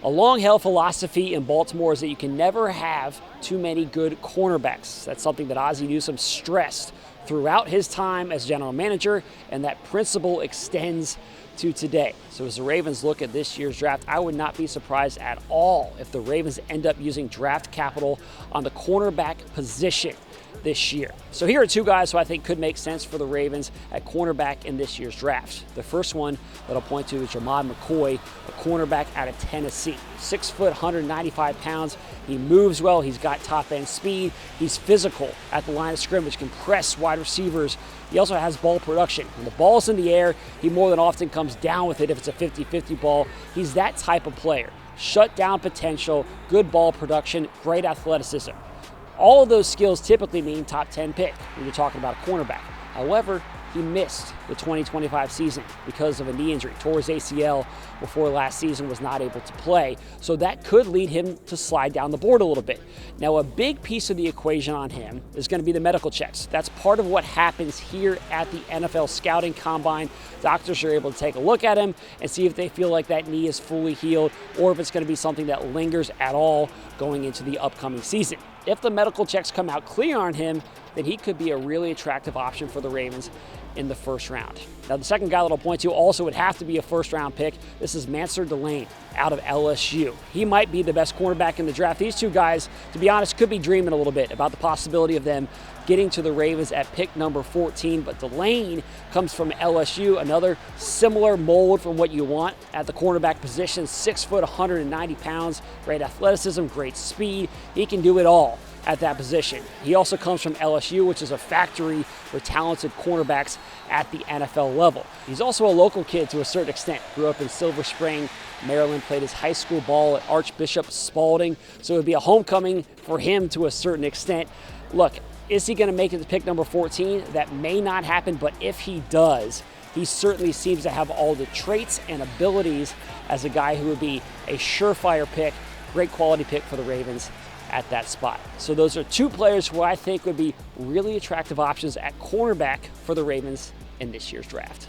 A long-held philosophy in Baltimore is that you can never have too many good cornerbacks. That's something that Ozzie Newsome stressed throughout his time as general manager, and that principle extends to today. So as the Ravens look at this year's draft, I would not be surprised at all if the Ravens end up using draft capital on the cornerback position this year. So here are two guys who I think could make sense for the Ravens at cornerback in this year's draft. The first one that I'll point to is Jammad McCoy, a cornerback out of Tennessee. 6 foot, 195 pounds. He moves well. He's got top end speed. He's physical at the line of scrimmage, can press wide receivers. He also has ball production. When the ball's in the air, he more than often comes down with it if it's a 50-50 ball. He's that type of player. Shut down potential, good ball production, great athleticism. All of those skills typically mean top 10 pick when you're talking about a cornerback. However, he missed the 2025 season because of a knee injury, tore his ACL before last season, was not able to play. So that could lead him to slide down the board a little bit. Now, a big piece of the equation on him is going to be the medical checks. That's part of what happens here at the NFL Scouting Combine. Doctors are able to take a look at him and see if they feel like that knee is fully healed or if it's going to be something that lingers at all going into the upcoming season. If the medical checks come out clear on him, then he could be a really attractive option for the Ravens in the first round. Now, the second guy that I'll point to also would have to be a first-round pick. This is Mansoor Delane out of LSU. He might be the best cornerback in the draft. These two guys, to be honest, could be dreaming a little bit about the possibility of them getting to the Ravens at pick number 14, but Delane comes from LSU, another similar mold from what you want at the cornerback position. 6 foot, 190 pounds, great athleticism, great speed. He can do it all at that position. He also comes from LSU, which is a factory for talented cornerbacks at the NFL level. He's also a local kid to a certain extent. Grew up in Silver Spring, Maryland, played his high school ball at Archbishop Spalding, so it would be a homecoming for him to a certain extent. Look, is he going to make it to pick number 14? That may not happen, but if he does, he certainly seems to have all the traits and abilities as a guy who would be a surefire pick, great quality pick for the Ravens at that spot. So those are two players who I think would be really attractive options at cornerback for the Ravens in this year's draft.